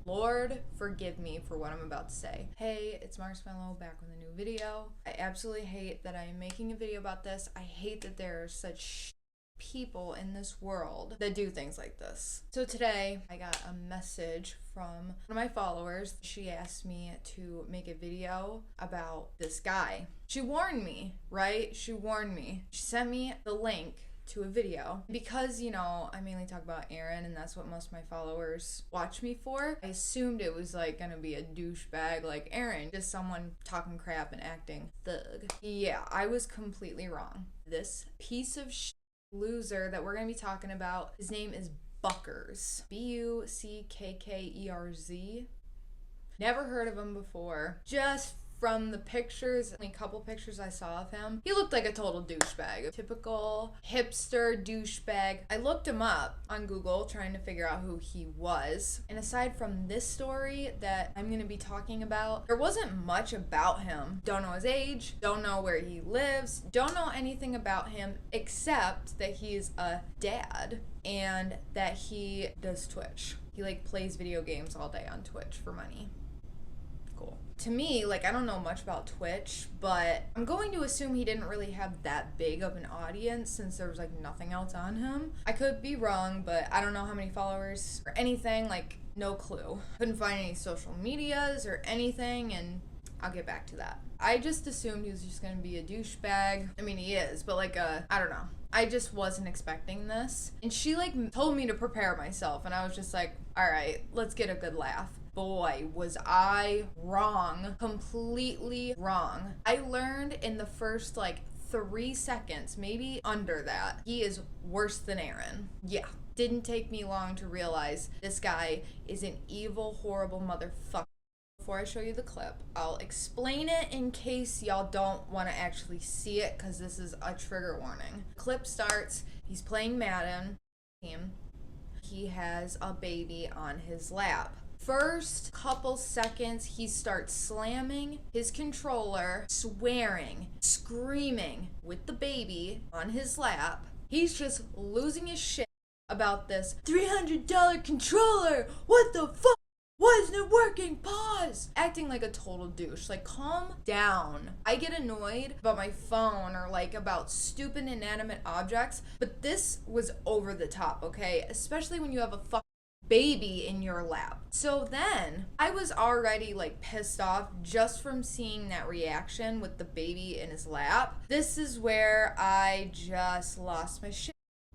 Lord, forgive me for what I'm about to say. Hey, it's Marcemellow back with a new video. I absolutely hate that I am making a video about this. I hate that there are such people in this world that do things like this. So today I got a message from one of my followers. She asked me to make a video about this guy. She warned me, right? She warned me. She sent me the link to a video because, you know, I mainly talk about Aaron and that's what most of my followers watch me for. I assumed it was like gonna be a douchebag like Aaron, just someone talking crap and acting thug. Yeah, I was completely wrong. This piece of loser that we're gonna be talking about, his name is Buckkerz. Buckerz. Never heard of him before. Just from the pictures, only a couple pictures I saw of him, he looked like a total douchebag. A typical hipster douchebag. I looked him up on Google trying to figure out who he was. And aside from this story that I'm gonna be talking about, there wasn't much about him. Don't know his age, don't know where he lives, don't know anything about him except that he's a dad and that he does Twitch. He like plays video games all day on Twitch for money. Cool. To me, like, I don't know much about Twitch, but I'm going to assume he didn't really have that big of an audience since there was like nothing else on him. I could be wrong, but I don't know how many followers or anything, like no clue. Couldn't find any social medias or anything, and I'll get back to that. I just assumed he was just gonna be a douchebag. I mean, he is, but like I don't know. I just wasn't expecting this. And she like told me to prepare myself, and I was just like, all right, let's get a good laugh. Boy, was I wrong. Completely wrong. I learned in the first like 3 seconds, maybe under that, he is worse than Aaron. Yeah, didn't take me long to realize this guy is an evil, horrible motherfucker. Before I show you the clip, I'll explain it in case y'all don't want to actually see it because this is a trigger warning. Clip starts, he's playing Madden. He has a baby on his lap. First couple seconds, he starts slamming his controller, swearing, screaming with the baby on his lap. He's just losing his shit about this $300 controller. What the fuck? Why isn't it working? Pause! Acting like a total douche. Like, calm down. I get annoyed about my phone or like about stupid inanimate objects, but this was over the top, okay? Especially when you have a fucking baby in your lap. So then I was already like pissed off just from seeing that reaction with the baby in his lap. This is where I just lost my shit.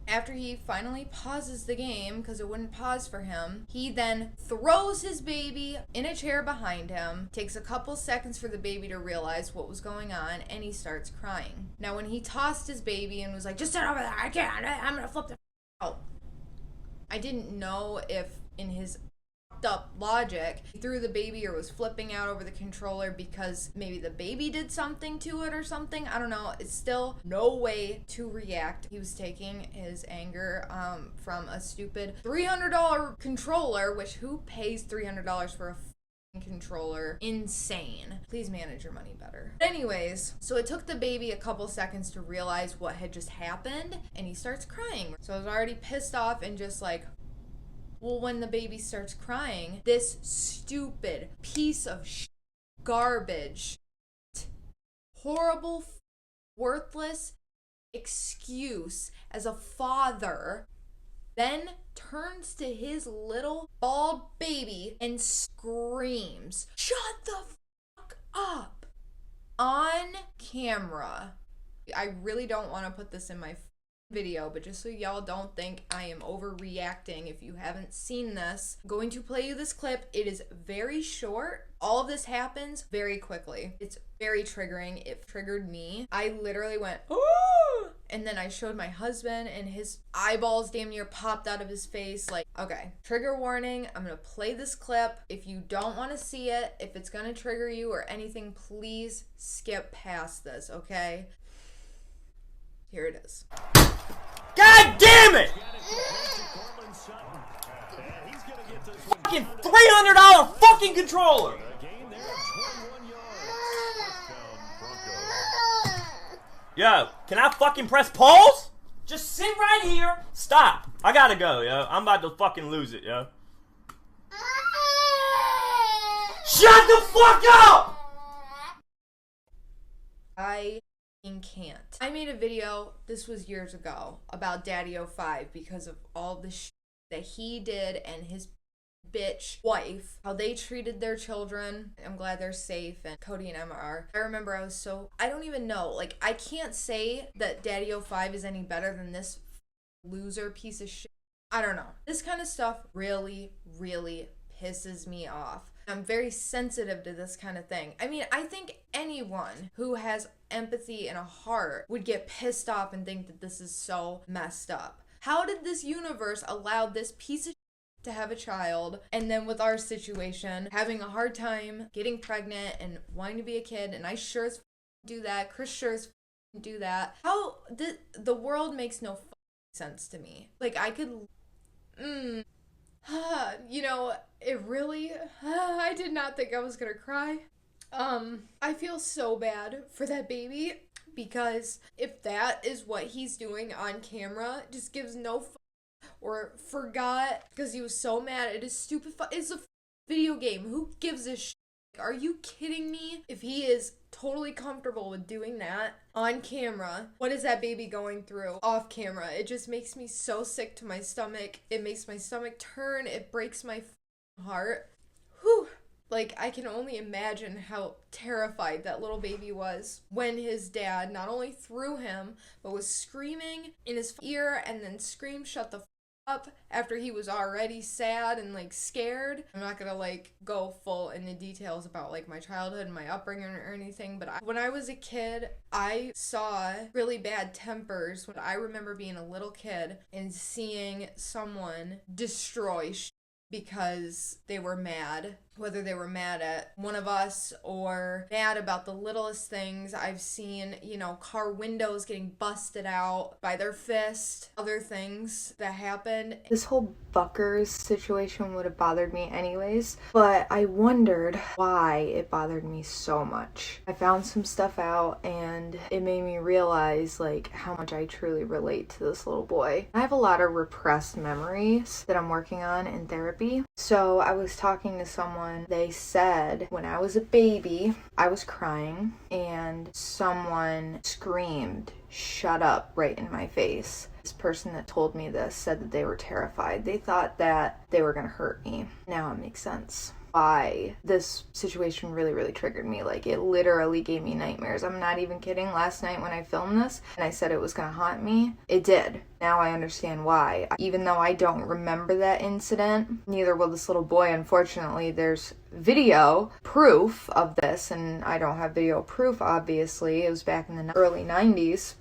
After he finally pauses the game, because it wouldn't pause for him, he then throws his baby in a chair behind him, takes a couple seconds for the baby to realize what was going on, and he starts crying. Now when he tossed his baby and was like, just sit over there, I can't, I'm gonna flip the out. I didn't know if in his up logic he threw the baby or was flipping out over the controller because maybe the baby did something to it or something. I don't know. It's still no way to react. He was taking his anger from a stupid $300 controller, which who pays $300 for a controller? Insane. Please manage your money better. Anyways, so it took the baby a couple seconds to realize what had just happened, and he starts crying. So I was already pissed off and just like, well, when the baby starts crying, this stupid piece of garbage, horrible, worthless excuse as a father then turns to his little bald baby and screams, "Shut the fuck up!" on camera. I really don't want to put this in my video, but just so y'all don't think I am overreacting, if you haven't seen this, I'm going to play you this clip. It is very short. All of this happens very quickly. It's very triggering. It triggered me. I literally went, "Oh!" And then I showed my husband and his eyeballs damn near popped out of his face. Like, okay, trigger warning. I'm gonna play this clip. If you don't want to see it, if it's gonna trigger you or anything, please skip past this, okay? Here it is. God damn it! Fucking $300 fucking controller! Yo, can I fucking press pause? Just sit right here. Stop. I gotta go, yo. I'm about to fucking lose it, yo. Shut the fuck up! I can't. I made a video, this was years ago, about Daddy05 because of all the shit that he did and his bitch wife, how they treated their children. I'm glad they're safe, and Cody and Emma are. I remember I don't even know, like, I can't say that Daddy05 is any better than this loser piece of shit. I don't know. This kind of stuff really, really pisses me off. I'm very sensitive to this kind of thing. I mean, I think anyone who has empathy and a heart would get pissed off and think that this is so messed up. How did this universe allow this piece of shit to have a child, and then with our situation, having a hard time getting pregnant and wanting to be a kid, and I sure as do that, Chris sure as do that. How the world makes no sense to me. Like, I could you know, it really I did not think I was gonna cry. I feel so bad for that baby, because if that is what he's doing on camera, just gives no or forgot because he was so mad at his stupid it's a video game. Who gives a shit? Are you kidding me? If he is totally comfortable with doing that on camera, what is that baby going through off camera? It just makes me so sick to my stomach. It makes my stomach turn. It breaks my heart. Whew. Like, I can only imagine how terrified that little baby was when his dad not only threw him, but was screaming in his ear and then screamed, "Shut the up," after he was already sad and like scared. I'm not gonna like go full into details about like my childhood and my upbringing or anything, but when I was a kid, I saw really bad tempers. When I remember being a little kid and seeing someone destroy because they were mad, whether they were mad at one of us or mad about the littlest things. I've seen, you know, car windows getting busted out by their fist, other things that happened. This whole Buckkerz situation would have bothered me anyways, but I wondered why it bothered me so much. I found some stuff out and it made me realize like how much I truly relate to this little boy. I have a lot of repressed memories that I'm working on in therapy. So I was talking to someone, they said when I was a baby, I was crying and someone screamed, "Shut up," right in my face. This person that told me this said that they were terrified. They thought that they were gonna hurt me. Now it makes sense why this situation really, really triggered me. Like, it literally gave me nightmares. I'm not even kidding. Last night when I filmed this and I said it was gonna haunt me, it did. Now I understand why. Even though I don't remember that incident, neither will this little boy. Unfortunately, there's video proof of this, and I don't have video proof, obviously. It was back in the early 90s.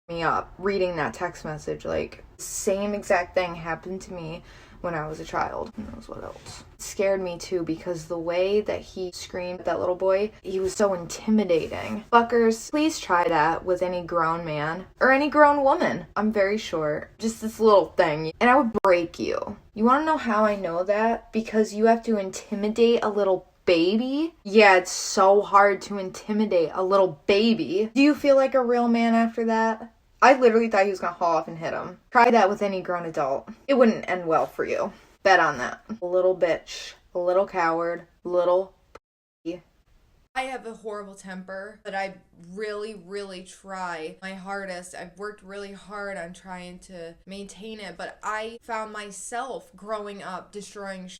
Me up reading that text message, like, same exact thing happened to me when I was a child. Who knows what else? It scared me too because the way that he screamed at that little boy, he was so intimidating. Buckkerz, please try that with any grown man or any grown woman. I'm very short. Just this little thing. And I would break you. You want to know how I know that? Because you have to intimidate a little baby? Yeah, it's so hard to intimidate a little baby. Do you feel like a real man after that? I literally thought he was gonna haul off and hit him. Try that with any grown adult. It wouldn't end well for you. Bet on that. A little bitch. A little coward. Little p***. I have a horrible temper, but I really, really try my hardest. I've worked really hard on trying to maintain it, but I found myself growing up destroying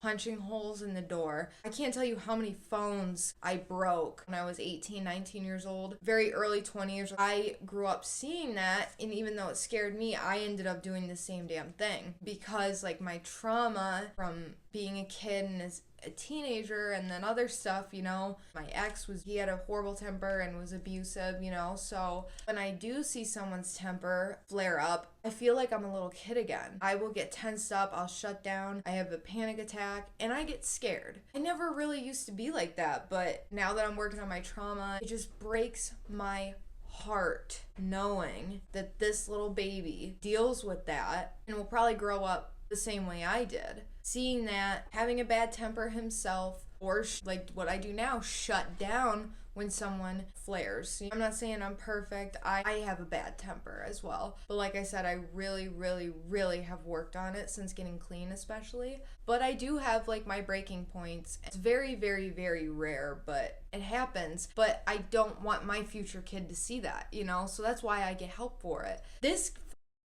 punching holes in the door. I can't tell you how many phones I broke when I was 18, 19 years old, very early 20s. I grew up seeing that, and even though it scared me, I ended up doing the same damn thing because, like, my trauma from being a kid and as a teenager and then other stuff, you know, my ex he had a horrible temper and was abusive, you know, so when I do see someone's temper flare up, I feel like I'm a little kid again. I will get tensed up, I'll shut down, I have a panic attack, and I get scared. I never really used to be like that, but now that I'm working on my trauma, it just breaks my heart knowing that this little baby deals with that and will probably grow up the same way I did. seeing that, having a bad temper himself, or like what I do now, shut down when someone flares. I'm not saying I'm perfect. I have a bad temper as well. But like I said, I really, really, really have worked on it since getting clean especially. But I do have like my breaking points. It's very, very, very rare, but it happens. But I don't want my future kid to see that, you know? So that's why I get help for it. This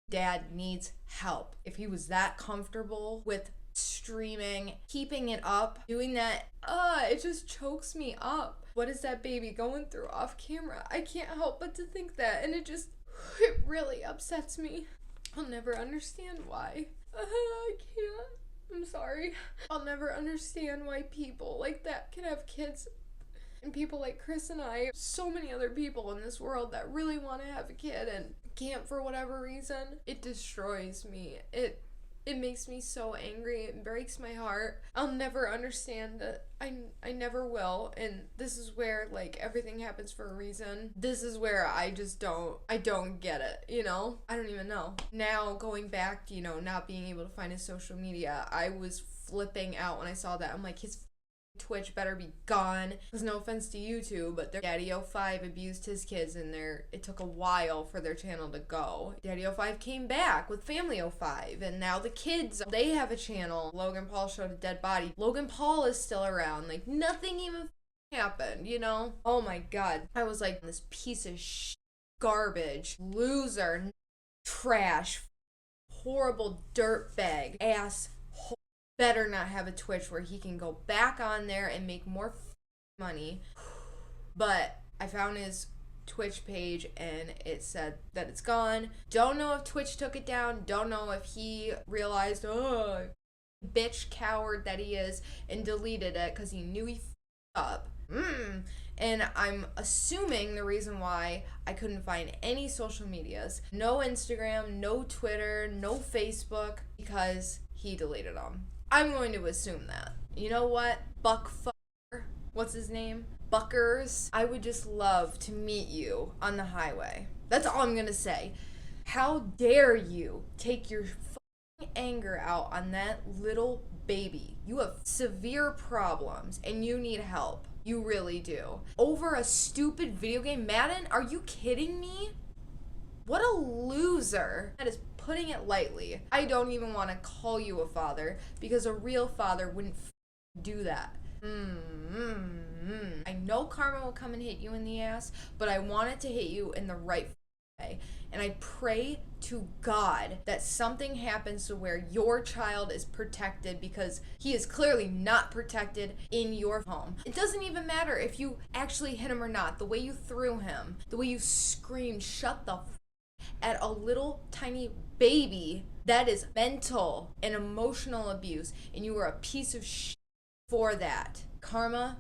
dad needs help. If he was that comfortable with streaming, keeping it up, doing that, it just chokes me up. What is that baby going through off camera? I can't help but to think that, and it really upsets me. I'll never understand why. I can't. I'm sorry. I'll never understand why people like that can have kids, and people like Chris and I, so many other people in this world that really want to have a kid and can't for whatever reason. It destroys me. It makes me so angry. It breaks my heart. I'll never understand it. I never will. And this is where, like, everything happens for a reason. This is where I don't get it, you know? I don't even know. Now, going back to, you know, not being able to find his social media, I was flipping out when I saw that. I'm like, his Twitch better be gone. There's no offense to YouTube, but their Daddy05 abused his kids, and it took a while for their channel to go. Daddy05 came back with Family05, and now the kids, they have a channel. Logan Paul showed a dead body. Logan Paul is still around. Like, nothing even happened, you know? Oh my god. I was like, this piece of garbage, loser, trash, horrible dirtbag, ass, better not have a Twitch where he can go back on there and make more money. But I found his Twitch page and it said that it's gone. Don't know if Twitch took it down. Don't know if he realized, bitch coward that he is, and deleted it because he knew he up. And I'm assuming the reason why I couldn't find any social medias, no Instagram, no Twitter, no Facebook, because he deleted them. I'm going to assume that. You know what? What's his name? Buckkerz. I would just love to meet you on the highway. That's all I'm going to say. How dare you take your anger out on that little baby? You have severe problems and you need help. You really do. Over a stupid video game, Madden? Are you kidding me? What a loser. That is putting it lightly. I don't even want to call you a father because a real father wouldn't do that. I know karma will come and hit you in the ass, but I want it to hit you in the right way. And I pray to God that something happens to where your child is protected, because he is clearly not protected in your home. It doesn't even matter if you actually hit him or not. The way you threw him, the way you screamed, shut the at a little tiny baby, that is mental and emotional abuse, and you are a piece of shit for that. Karma,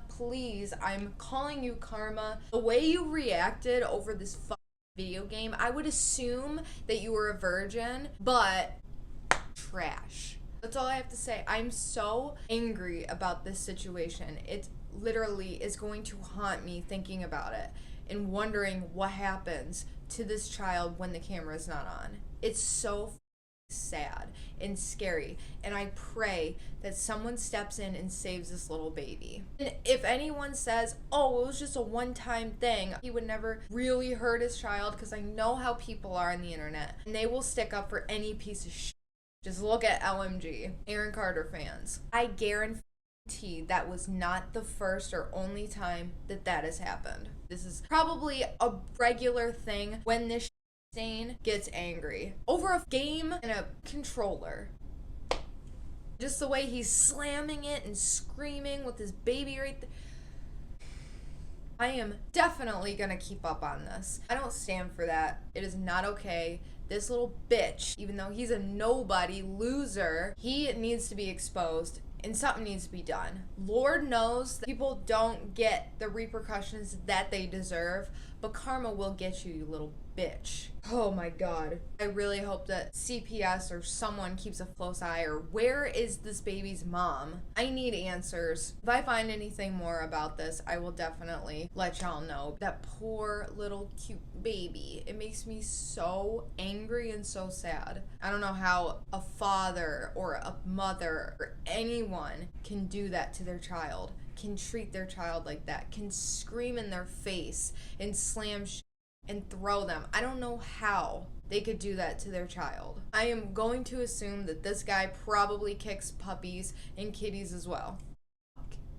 please, I'm calling you karma. The way you reacted over this video game, I would assume that you were a virgin, but trash. That's all I have to say. I'm so angry about this situation. It literally is going to haunt me thinking about it and wondering what happens to this child when the camera is not on. It's so sad and scary, and I pray that someone steps in and saves this little baby. And if anyone says, oh, it was just a one-time thing, he would never really hurt his child, because I know how people are on the internet, and they will stick up for any piece of shit. Just look at LMG, Aaron Carter fans. I guarantee that was not the first or only time that has happened. This is probably a regular thing when this stain gets angry over a game and a controller. Just the way he's slamming it and screaming with his baby right there. I am definitely gonna keep up on this. I don't stand for that. It is not okay. This little bitch, even though he's a nobody loser, he needs to be exposed. And something needs to be done. Lord knows that people don't get the repercussions that they deserve, but karma will get you, you little bitch. Oh my god. I really hope that CPS or someone keeps a close eye, or where is this baby's mom? I need answers. If I find anything more about this, I will definitely let y'all know. That poor little cute baby. It makes me so angry and so sad. I don't know how a father or a mother or anyone can do that to their child, can treat their child like that, can scream in their face and slam and throw them. I don't know how they could do that to their child. I am going to assume that this guy probably kicks puppies and kitties as well.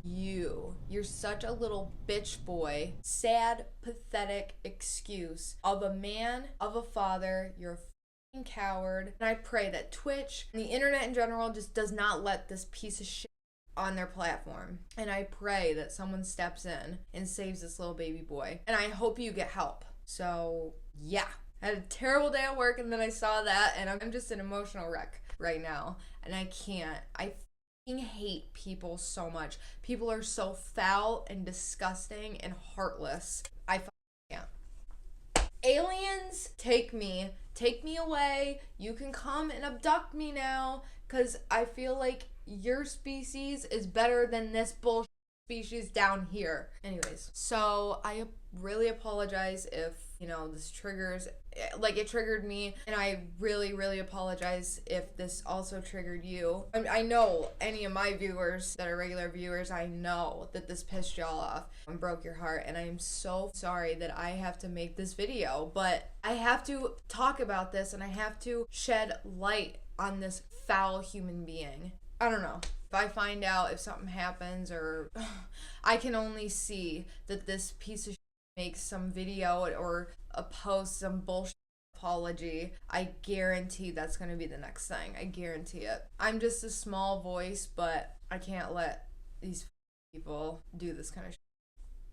You're such a little bitch boy. Sad, pathetic excuse of a man, of a father. You're a fucking coward. And I pray that Twitch and the internet in general just does not let this piece of shit on their platform. And I pray that someone steps in and saves this little baby boy. And I hope you get help. So, yeah. I had a terrible day at work, and then I saw that, and I'm just an emotional wreck right now. And I can't. I hate people so much. People are so foul and disgusting and heartless. I can't. Aliens, take me away. You can come and abduct me now, because I feel like your species is better than this bullshit species down here. Anyways, so I really apologize if, you know, this triggers, like, it triggered me, and I really apologize if this also triggered you. I know any of my viewers that are regular viewers, I know that this pissed y'all off and broke your heart, and I am so sorry that I have to make this video, but I have to talk about this, and I have to shed light on this foul human being. I don't know. If I find out, if something happens, or I can only see that this piece of shit makes some video or a post, some bullshit apology, I guarantee that's going to be the next thing. I guarantee it. I'm just a small voice, but I can't let these people do this kind of shit.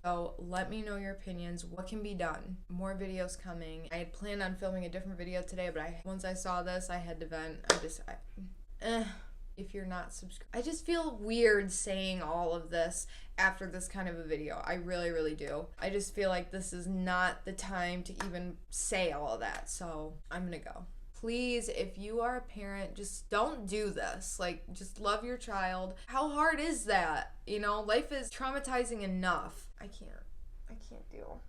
So let me know your opinions. What can be done? More videos coming. I had planned on filming a different video today, but once I saw this, I had to vent. If you're not subscribed, I just feel weird saying all of this after this kind of a video. I really do. I just feel like this is not the time to even say all of that, so I'm gonna go. Please, if you are a parent, just don't do this. Like, just love your child. How hard is that? You know, life is traumatizing enough. I can't deal.